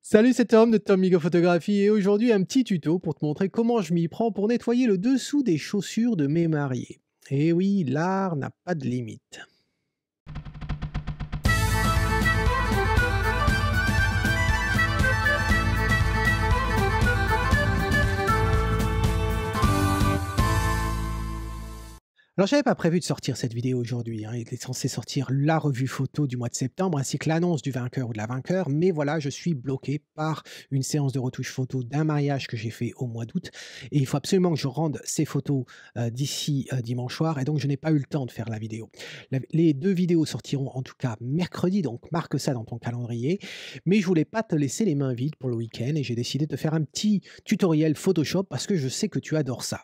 Salut, c'est Tom de Tom Migo Photographie et aujourd'hui un petit tuto pour te montrer comment je m'y prends pour nettoyer le dessous des chaussures de mes mariés. Et oui, l'art n'a pas de limite. Alors, j'avais pas prévu de sortir cette vidéo aujourd'hui, hein. Il était censé sortir la revue photo du mois de septembre ainsi que l'annonce du vainqueur ou de la vainqueur, mais voilà, je suis bloqué par une séance de retouche photo d'un mariage que j'ai fait au mois d'août et il faut absolument que je rende ces photos d'ici dimanche soir et donc je n'ai pas eu le temps de faire la vidéo. Les deux vidéos sortiront en tout cas mercredi, donc marque ça dans ton calendrier, mais je voulais pas te laisser les mains vides pour le week-end et j'ai décidé de faire un petit tutoriel Photoshop parce que je sais que tu adores ça.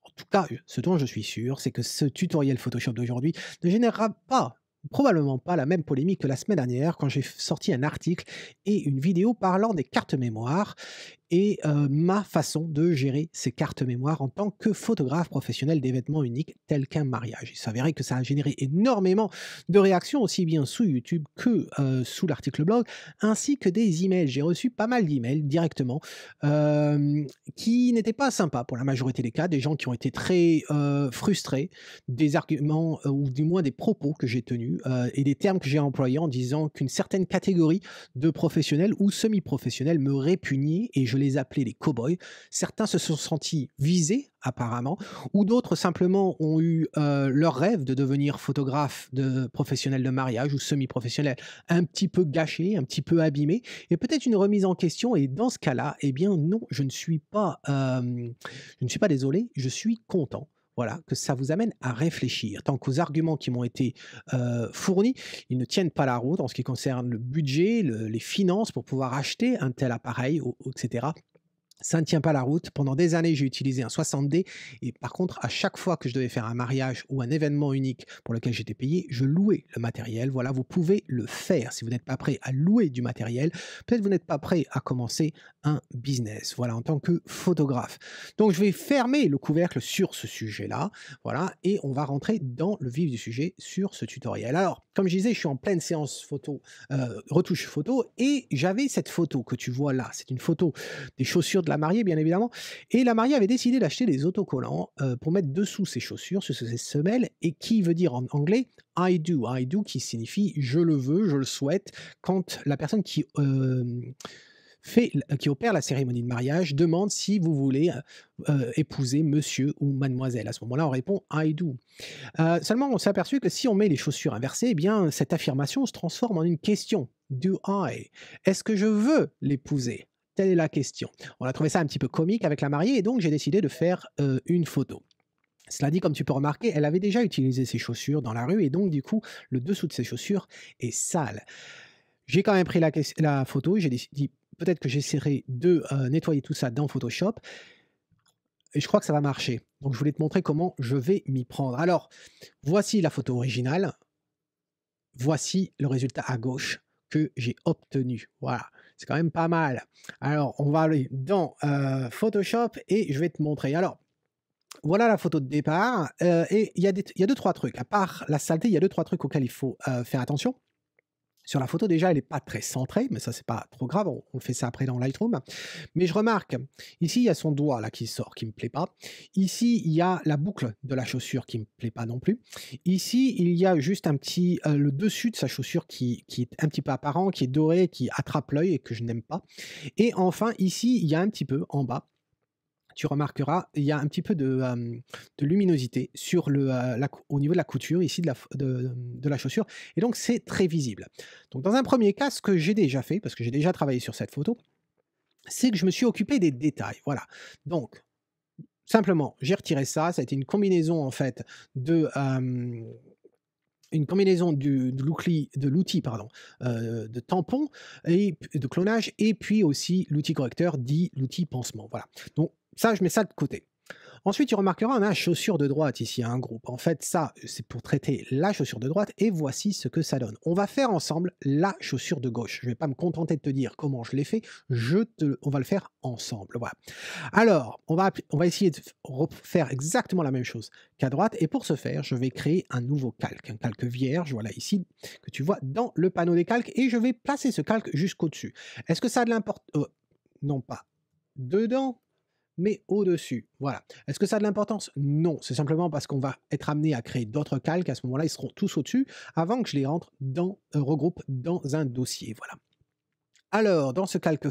En tout cas, ce dont je suis sûr, c'est que ce tutoriel Photoshop d'aujourd'hui ne générera pas, probablement pas la même polémique que la semaine dernière quand j'ai sorti un article et une vidéo parlant des cartes mémoire et ma façon de gérer ces cartes mémoire en tant que photographe professionnel d'événements uniques tels qu'un mariage. Il s'avérait que ça a généré énormément de réactions, aussi bien sous YouTube que sous l'article blog, ainsi que des emails. J'ai reçu pas mal d'emails directement qui n'étaient pas sympas pour la majorité des cas, des gens qui ont été très frustrés des arguments ou du moins des propos que j'ai tenus et des termes que j'ai employés en disant qu'une certaine catégorie de professionnels ou semi-professionnels me répugnaient et je les appelais les cow-boys. Certains se sont sentis visés apparemment, ou d'autres simplement ont eu leur rêve de devenir photographe de professionnel de mariage ou semi-professionnel un petit peu gâché, un petit peu abîmé, et peut-être une remise en question. Et dans ce cas-là, eh bien non, je ne suis pas désolé, je suis content. Voilà, que ça vous amène à réfléchir. Tant qu'aux arguments qui m'ont été fournis, ils ne tiennent pas la route en ce qui concerne le budget, les finances pour pouvoir acheter un tel appareil, etc. Ça ne tient pas la route. Pendant des années, j'ai utilisé un 60D et par contre, à chaque fois que je devais faire un mariage ou un événement unique pour lequel j'étais payé, je louais le matériel. Voilà, vous pouvez le faire. Si vous n'êtes pas prêt à louer du matériel, peut-être vous n'êtes pas prêt à commencer un business, voilà, en tant que photographe. Donc, je vais fermer le couvercle sur ce sujet-là, voilà, et on va rentrer dans le vif du sujet sur ce tutoriel. Alors, comme je disais, je suis en pleine séance photo, retouche photo, et j'avais cette photo que tu vois là. C'est une photo des chaussures de la mariée, bien évidemment. Et la mariée avait décidé d'acheter des autocollants pour mettre dessous ses chaussures, sous ses semelles, et qui veut dire en anglais I do, qui signifie je le veux, je le souhaite, quand la personne qui opère la cérémonie de mariage demande si vous voulez épouser monsieur ou mademoiselle. À ce moment-là, on répond I do. Seulement, on s'est aperçu que si on met les chaussures inversées, eh bien, cette affirmation se transforme en une question. Do I? Est-ce que je veux l'épouser? Telle est la question. On a trouvé ça un petit peu comique avec la mariée et donc j'ai décidé de faire une photo. Cela dit, comme tu peux remarquer, elle avait déjà utilisé ses chaussures dans la rue et donc du coup, le dessous de ses chaussures est sale. J'ai quand même pris la photo, j'ai dit peut-être que j'essaierai de nettoyer tout ça dans Photoshop et je crois que ça va marcher. Donc je voulais te montrer comment je vais m'y prendre. Alors, voici la photo originale, voici le résultat à gauche que j'ai obtenu. Voilà, c'est quand même pas mal. Alors, on va aller dans Photoshop et je vais te montrer. Alors, voilà la photo de départ et il y a 2-3 trucs. À part la saleté, il y a 2-3 trucs auxquels il faut faire attention. Sur la photo, déjà, elle n'est pas très centrée, mais ça, c'est pas trop grave. On fait ça après dans Lightroom. Mais je remarque, ici, il y a son doigt là qui sort, qui me plaît pas. Ici, il y a la boucle de la chaussure qui me plaît pas non plus. Ici, il y a juste un petit, le dessus de sa chaussure qui est un petit peu apparent, qui est doré, qui attrape l'œil et que je n'aime pas. Et enfin, ici, il y a un petit peu en bas, tu remarqueras, il y a un petit peu de luminosité sur au niveau de la couture ici de la chaussure et donc c'est très visible. Donc dans un premier cas, ce que j'ai déjà fait, parce que j'ai déjà travaillé sur cette photo, c'est que je me suis occupé des détails, voilà. Donc simplement, j'ai retiré ça, ça a été une combinaison en fait une combinaison de l'outil pardon, de tampon et de clonage et puis aussi l'outil correcteur dit l'outil pansement, voilà. Donc ça, je mets ça de côté. Ensuite, tu remarqueras, on a chaussure de droite ici, un groupe. En fait, ça, c'est pour traiter la chaussure de droite et voici ce que ça donne. On va faire ensemble la chaussure de gauche. Je ne vais pas me contenter de te dire comment je l'ai fait, on va le faire ensemble. Voilà. Alors, on va essayer de refaire exactement la même chose qu'à droite et pour ce faire, je vais créer un nouveau calque, un calque vierge, voilà ici, que tu vois dans le panneau des calques et je vais placer ce calque jusqu'au-dessus. Est-ce que ça a de l'importance? Non pas dedans, mais au-dessus. Voilà. Est-ce que ça a de l'importance? Non. C'est simplement parce qu'on va être amené à créer d'autres calques. À ce moment-là, ils seront tous au-dessus avant que je les rentre regroupe dans un dossier. Voilà. Alors, dans ce calque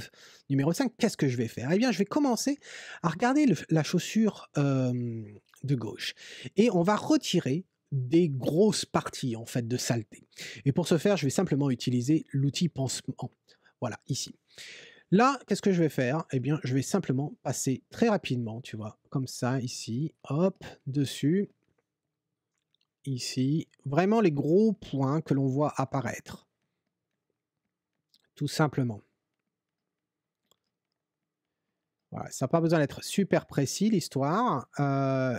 numéro 5, qu'est-ce que je vais faire? Eh bien, je vais commencer à regarder la chaussure de gauche. Et on va retirer des grosses parties en fait de saleté. Et pour ce faire, je vais simplement utiliser l'outil pansement. Voilà, ici. Là, qu'est-ce que je vais faire? Eh bien, je vais simplement passer très rapidement, tu vois, comme ça, ici, hop, dessus, ici, vraiment les gros points que l'on voit apparaître, tout simplement. Voilà, ça n'a pas besoin d'être super précis l'histoire,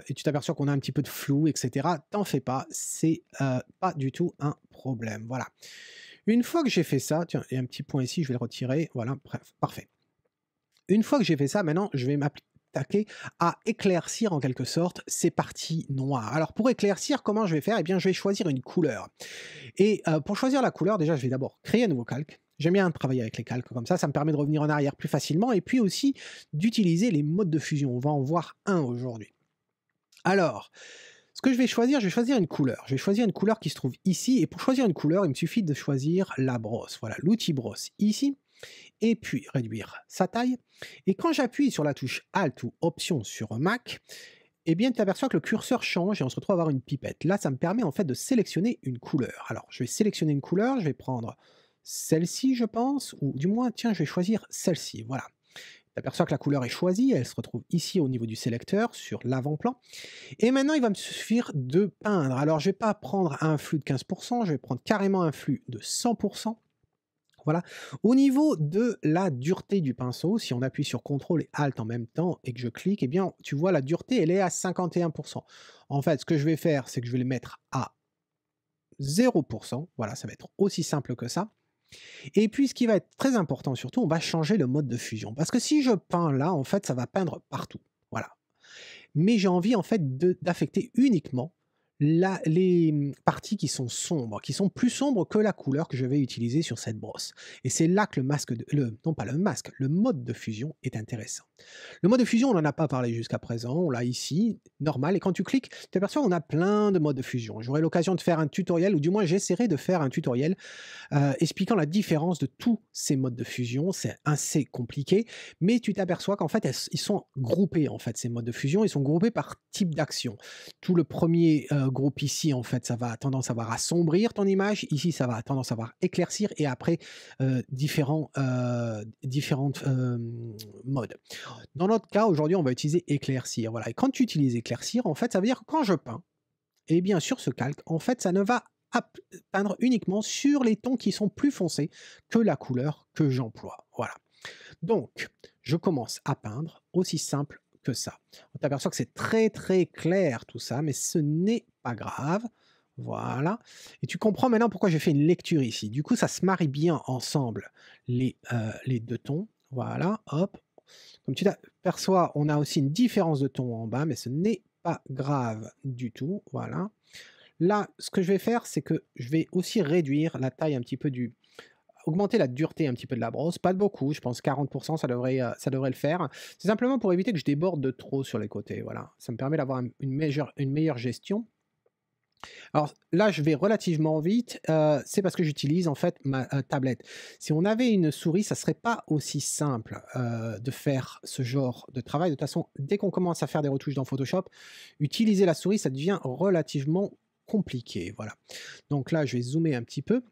et tu t'aperçois qu'on a un petit peu de flou, et cetera. T'en fais pas, c'est pas du tout un problème. Voilà. Une fois que j'ai fait ça, tiens, il y a un petit point ici, je vais le retirer. Voilà, bref, parfait. Une fois que j'ai fait ça, maintenant, je vais m'attaquer à éclaircir en quelque sorte ces parties noires. Alors pour éclaircir, comment je vais faire? Eh bien, je vais choisir une couleur. Et pour choisir la couleur, déjà, je vais d'abord créer un nouveau calque. J'aime bien travailler avec les calques comme ça me permet de revenir en arrière plus facilement et puis aussi d'utiliser les modes de fusion. On va en voir un aujourd'hui. Alors, ce que je vais choisir une couleur. Je vais choisir une couleur qui se trouve ici et pour choisir une couleur, il me suffit de choisir la brosse. Voilà, l'outil brosse ici et puis réduire sa taille. Et quand j'appuie sur la touche Alt ou Option sur un Mac, eh bien, tu aperçois que le curseur change et on se retrouve à avoir une pipette. Là, ça me permet en fait de sélectionner une couleur. Alors, je vais sélectionner une couleur, je vais prendre celle-ci, je pense, ou du moins, tiens, je vais choisir celle-ci. Voilà. Tu aperçois que la couleur est choisie, elle se retrouve ici au niveau du sélecteur, sur l'avant-plan. Et maintenant, il va me suffire de peindre. Alors, je ne vais pas prendre un flux de 15%, je vais prendre carrément un flux de 100%. Voilà. Au niveau de la dureté du pinceau, si on appuie sur CTRL et ALT en même temps et que je clique, eh bien, tu vois, la dureté, elle est à 51%. En fait, ce que je vais faire, c'est que je vais le mettre à 0%. Voilà, ça va être aussi simple que ça. Et puis, ce qui va être très important surtout, on va changer le mode de fusion. Parce que si je peins là, en fait, ça va peindre partout. Voilà. Mais j'ai envie, en fait, d'affecter uniquement les parties qui sont sombres, qui sont plus sombres que la couleur que je vais utiliser sur cette brosse. Et c'est là que non pas le masque, le mode de fusion est intéressant. Le mode de fusion, on n'en a pas parlé jusqu'à présent, on l'a ici, normal, et quand tu cliques, tu aperçois qu'on a plein de modes de fusion. J'aurai l'occasion de faire un tutoriel, ou du moins j'essaierai de faire un tutoriel expliquant la différence de tous ces modes de fusion. C'est assez compliqué, mais tu t'aperçois qu'en fait, ils sont groupés, en fait, ces modes de fusion, ils sont groupés par type d'action. Tout le premier groupe ici, en fait, ça va tendance à avoir assombrir ton image. Ici, ça va tendance à avoir éclaircir et après, différentes modes. Dans notre cas, aujourd'hui, on va utiliser éclaircir. Voilà. Et quand tu utilises éclaircir, en fait, ça veut dire que quand je peins, et bien sur ce calque, en fait, ça ne va peindre uniquement sur les tons qui sont plus foncés que la couleur que j'emploie. Voilà. Donc, je commence à peindre aussi simple que ça. On t'aperçoit que c'est très très clair tout ça, mais ce n'est pas grave. Voilà. Et tu comprends maintenant pourquoi j'ai fait une lecture ici. Du coup, ça se marie bien ensemble, les deux tons. Voilà, hop. Comme tu t'aperçois, on a aussi une différence de ton en bas, mais ce n'est pas grave du tout. Voilà. Là, ce que je vais faire, c'est que je vais aussi réduire la taille un petit peu augmenter la dureté un petit peu de la brosse, pas de beaucoup, je pense 40%, ça devrait le faire. C'est simplement pour éviter que je déborde de trop sur les côtés, voilà. Ça me permet d'avoir une meilleure gestion. Alors là, je vais relativement vite, c'est parce que j'utilise en fait ma tablette. Si on avait une souris, ça serait pas aussi simple, de faire ce genre de travail. De toute façon, dès qu'on commence à faire des retouches dans Photoshop, utiliser la souris, ça devient relativement compliqué, voilà. Donc là, je vais zoomer un petit peu.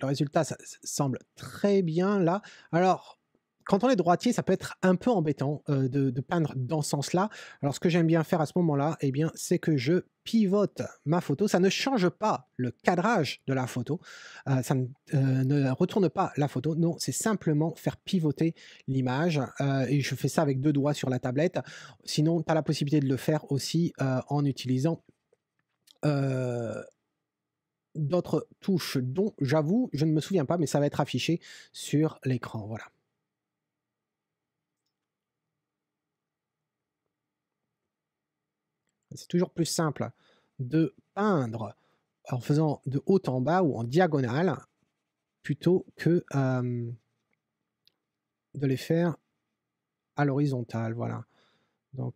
le résultat, ça semble très bien là. Alors, quand on est droitier, ça peut être un peu embêtant de peindre dans ce sens-là. Alors, ce que j'aime bien faire à ce moment-là, eh bien, c'est que je pivote ma photo. Ça ne change pas le cadrage de la photo. Ça ne retourne pas la photo. Non, c'est simplement faire pivoter l'image. Et je fais ça avec 2 doigts sur la tablette. Sinon, tu as la possibilité de le faire aussi en utilisant euh, d'autres touches dont, j'avoue, je ne me souviens pas, mais ça va être affiché sur l'écran. Voilà. C'est toujours plus simple de peindre en faisant de haut en bas ou en diagonale plutôt que de les faire à l'horizontale. Voilà. Donc,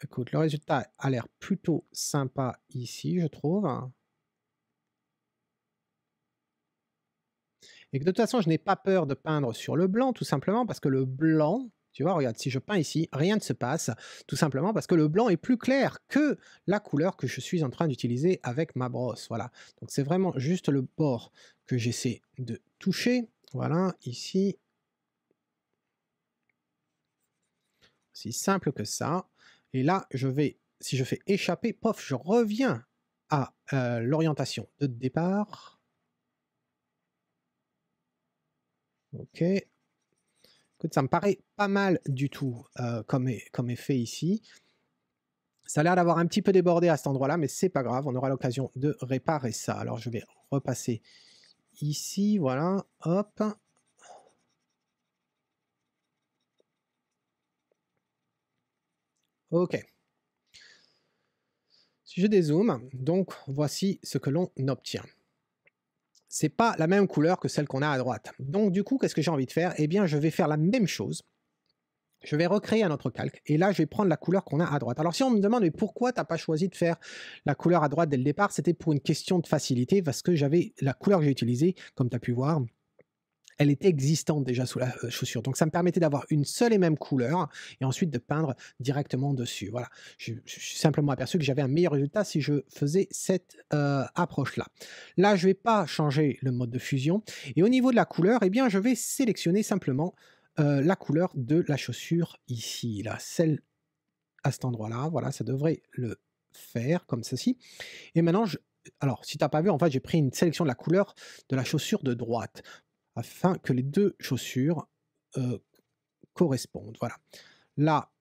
écoute, le résultat a l'air plutôt sympa ici, je trouve. Et que de toute façon, je n'ai pas peur de peindre sur le blanc, tout simplement parce que le blanc, tu vois, regarde, si je peins ici, rien ne se passe, tout simplement parce que le blanc est plus clair que la couleur que je suis en train d'utiliser avec ma brosse. Voilà. Donc c'est vraiment juste le bord que j'essaie de toucher. Voilà, ici. C'est simple que ça. Et là, je vais, si je fais échapper, pof, je reviens à l'orientation de départ. Ok. Écoute, ça me paraît pas mal du tout comme effet ici. Ça a l'air d'avoir un petit peu débordé à cet endroit-là, mais c'est pas grave, on aura l'occasion de réparer ça. Alors je vais repasser ici, voilà, hop. Ok. Si je dézoome, donc voici ce que l'on obtient. C'est pas la même couleur que celle qu'on a à droite. Donc du coup, qu'est-ce que j'ai envie de faire? Eh bien, je vais faire la même chose. Je vais recréer un autre calque et là, je vais prendre la couleur qu'on a à droite. Alors si on me demande mais pourquoi tu n'as pas choisi de faire la couleur à droite dès le départ, c'était pour une question de facilité parce que j'avais la couleur que j'ai utilisée, comme tu as pu voir, elle était existante déjà sous la chaussure. Donc ça me permettait d'avoir une seule et même couleur et ensuite de peindre directement dessus. Voilà. Je suis simplement aperçu que j'avais un meilleur résultat si je faisais cette approche-là. Là, je ne vais pas changer le mode de fusion. Et au niveau de la couleur, eh bien, je vais sélectionner simplement la couleur de la chaussure ici, là, celle à cet endroit-là. Voilà, ça devrait le faire comme ceci. Et maintenant, alors, si tu n'as pas vu, en fait, j'ai pris une sélection de la couleur de la chaussure de droite afin que les 2 chaussures correspondent. Voilà. Là,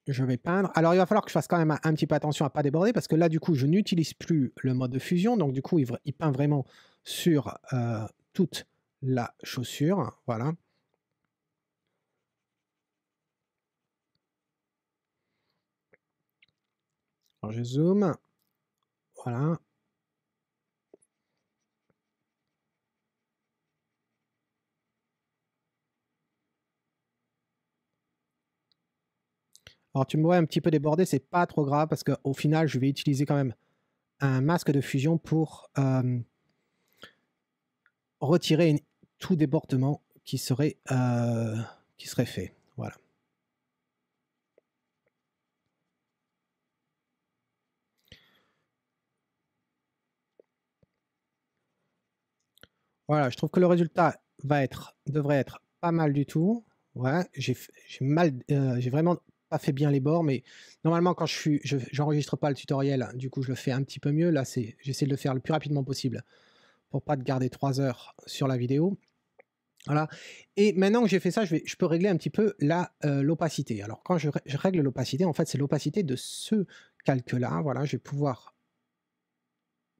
je vais peindre. Alors, il va falloir que je fasse quand même un petit peu attention à ne pas déborder parce que là, du coup, je n'utilise plus le mode de fusion. Donc, du coup, il peint vraiment sur toute la chaussure. Voilà. Alors, je zoome. Voilà. Alors, tu me vois un petit peu débordé, c'est pas trop grave parce qu'au final, je vais utiliser quand même un masque de fusion pour retirer tout débordement qui serait fait. Voilà. Voilà, je trouve que le résultat devrait être pas mal du tout. Ouais, j'ai vraiment pas fait bien les bords, mais normalement quand j'enregistre pas le tutoriel, du coup je le fais un petit peu mieux. Là, j'essaie de le faire le plus rapidement possible pour pas te garder 3 heures sur la vidéo. Voilà. Et maintenant que j'ai fait ça, je peux régler un petit peu l'opacité. Alors quand je règle l'opacité, en fait, c'est l'opacité de ce calque-là. Voilà, je vais pouvoir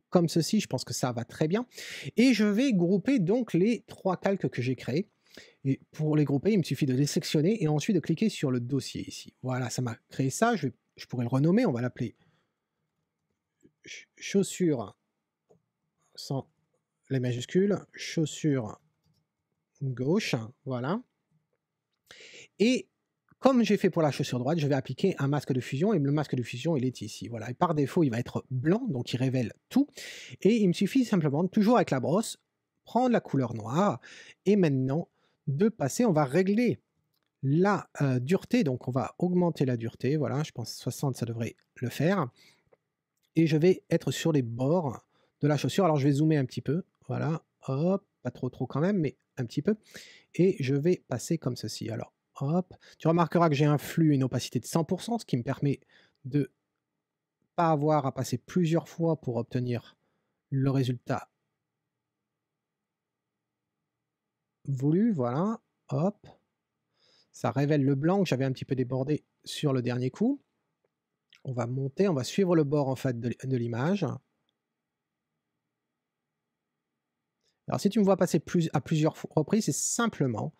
comme ceci, je pense que ça va très bien. Et je vais grouper donc les 3 calques que j'ai créés. Et pour les grouper, il me suffit de les sélectionner et ensuite de cliquer sur le dossier ici. Voilà, ça m'a créé ça. Je pourrais le renommer, on va l'appeler chaussures sans les majuscules, chaussures gauche, voilà. Et comme j'ai fait pour la chaussure droite, je vais appliquer un masque de fusion et le masque de fusion, il est ici. Voilà. Et par défaut, il va être blanc, donc il révèle tout. Et il me suffit simplement, toujours avec la brosse, prendre la couleur noire et maintenant de passer, on va régler la dureté, donc on va augmenter la dureté, voilà, je pense 60 ça devrait le faire. Et je vais être sur les bords de la chaussure. Alors je vais zoomer un petit peu, voilà, hop, pas trop trop quand même, mais un petit peu. Et je vais passer comme ceci. Alors, hop, tu remarqueras que j'ai un flux et une opacité de 100, ce qui me permet de pas avoir à passer plusieurs fois pour obtenir le résultat voulu. Voilà, hop, ça révèle le blanc que j'avais un petit peu débordé sur le dernier coup. On va monter, on va suivre le bord en fait de l'image. Alors si tu me vois passer à plusieurs reprises, c'est simplement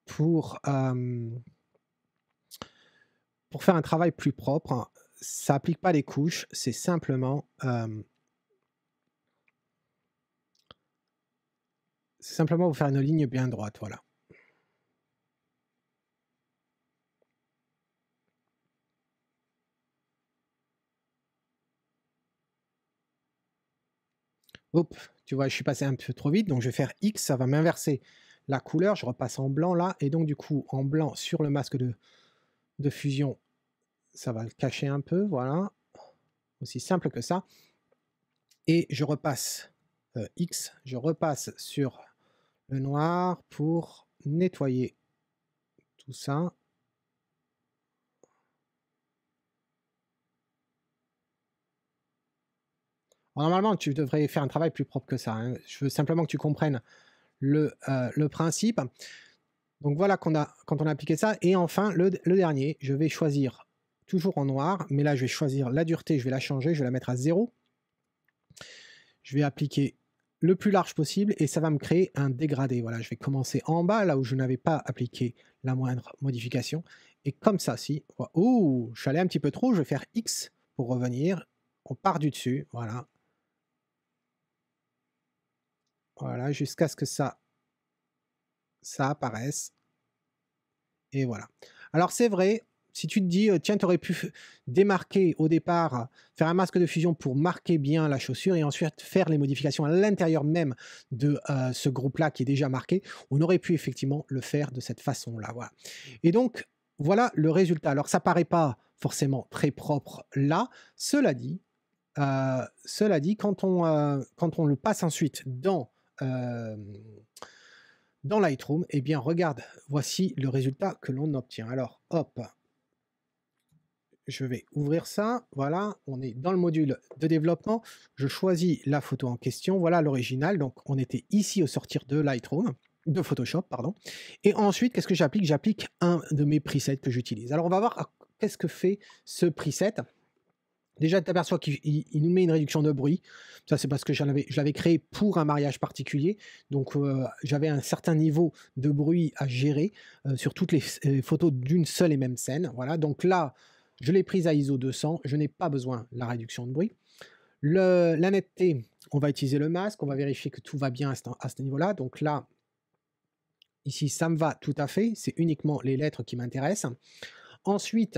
pour, pour faire un travail plus propre, hein. Ça applique pas les couches, c'est simplement, vous faire une ligne bien droite, voilà. Hop, tu vois, je suis passé un peu trop vite, donc je vais faire X, ça va m'inverser la couleur, je repasse en blanc là, et donc du coup, en blanc sur le masque de fusion, ça va le cacher un peu, voilà. Aussi simple que ça. Et je repasse X, je repasse sur le noir pour nettoyer tout ça. Alors, normalement, tu devrais faire un travail plus propre que ça, hein. Je veux simplement que tu comprennes le principe. Donc voilà quand on a appliqué ça. Et enfin, le dernier, je vais choisir toujours en noir, mais là, je vais choisir la dureté, je vais la changer, je vais la mettre à 0. Je vais appliquer le plus large possible et ça va me créer un dégradé. Voilà, je vais commencer en bas, là où je n'avais pas appliqué la moindre modification. Et comme ça, si, oh, je suis allé un petit peu trop, je vais faire X pour revenir. On part du dessus, voilà. Voilà, jusqu'à ce que ça apparaisse. Et voilà. Alors c'est vrai, si tu te dis, tiens, tu aurais pu démarquer au départ, faire un masque de fusion pour marquer bien la chaussure et ensuite faire les modifications à l'intérieur même de ce groupe-là qui est déjà marqué, on aurait pu effectivement le faire de cette façon-là. Voilà. Et donc, voilà le résultat. Alors ça paraît pas forcément très propre là, cela dit, quand on le passe ensuite dans Lightroom, eh bien regarde, voici le résultat que l'on obtient. Alors hop, je vais ouvrir ça, voilà, on est dans le module de développement, je choisis la photo en question, voilà l'original, donc on était ici au sortir de Lightroom, de Photoshop, pardon. Et ensuite, qu'est-ce que j'applique? J'applique un de mes presets que j'utilise. Alors on va voir qu'est-ce que fait ce preset. Déjà, tu t'aperçois qu'il nous met une réduction de bruit. Ça, c'est parce que je l'avais créé pour un mariage particulier. Donc, j'avais un certain niveau de bruit à gérer sur toutes les photos d'une seule et même scène. Voilà, donc là, je l'ai prise à ISO 200. Je n'ai pas besoin de la réduction de bruit. La netteté, on va utiliser le masque. On va vérifier que tout va bien à ce niveau-là. Donc là, ici, ça me va tout à fait. C'est uniquement les lettres qui m'intéressent. Ensuite,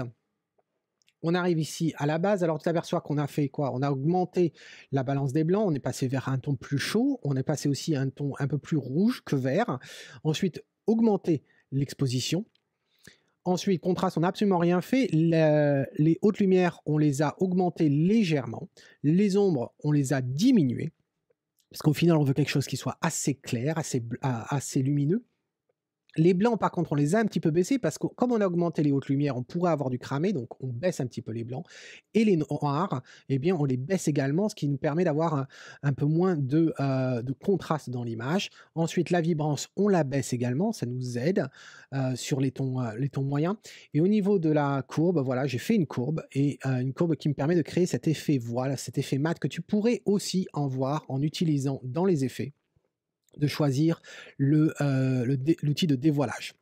on arrive ici à la base, alors tu t'aperçois qu'on a fait quoi? On a augmenté la balance des blancs, on est passé vers un ton plus chaud, on est passé aussi à un ton un peu plus rouge que vert. Ensuite, augmenter l'exposition. Ensuite, contraste, on n'a absolument rien fait. Les hautes lumières, on les a augmentées légèrement. Les ombres, on les a diminuées. Parce qu'au final, on veut quelque chose qui soit assez clair, assez lumineux. Les blancs, par contre, on les a un petit peu baissés parce que comme on a augmenté les hautes lumières, on pourrait avoir du cramé, donc on baisse un petit peu les blancs. Et les noirs, eh bien, on les baisse également, ce qui nous permet d'avoir un peu moins de contraste dans l'image. Ensuite, la vibrance, on la baisse également, ça nous aide sur les tons moyens. Et au niveau de la courbe, voilà, j'ai fait une courbe et une courbe qui me permet de créer cet effet voile, cet effet mat que tu pourrais aussi en voir en utilisant dans les effets de choisir l'outil de dévoilage.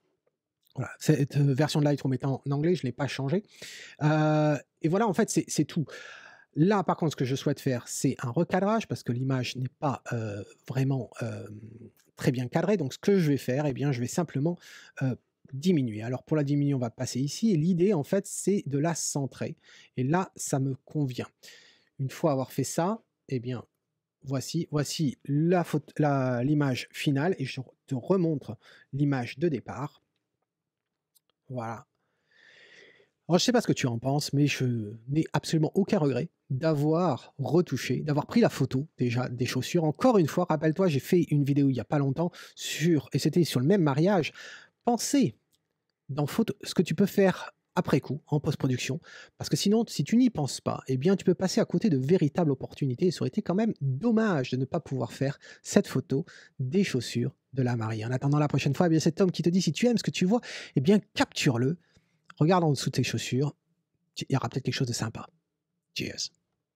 Voilà, cette version de Lightroom est en anglais, je ne l'ai pas changé. Et voilà, en fait, c'est tout. Là, par contre, ce que je souhaite faire, c'est un recadrage parce que l'image n'est pas vraiment très bien cadrée. Donc, ce que je vais faire, eh bien, je vais simplement diminuer. Alors, pour la diminuer, on va passer ici. Et l'idée, en fait, c'est de la centrer. Et là, ça me convient. Une fois avoir fait ça, eh bien, voici l'image finale et je te remontre l'image de départ. Voilà. Alors je sais pas ce que tu en penses, mais je n'ai absolument aucun regret d'avoir retouché, d'avoir pris la photo déjà des chaussures. Encore une fois, rappelle-toi, j'ai fait une vidéo il n'y a pas longtemps sur et c'était sur le même mariage. Pensez dans photo ce que tu peux faire après coup, en post-production, parce que sinon, si tu n'y penses pas, eh bien, tu peux passer à côté de véritables opportunités et ça aurait été quand même dommage de ne pas pouvoir faire cette photo des chaussures de la mariée. En attendant la prochaine fois, eh bien, cet homme qui te dit si tu aimes ce que tu vois, eh bien, capture-le, regarde en dessous de tes chaussures, il y aura peut-être quelque chose de sympa. Cheers.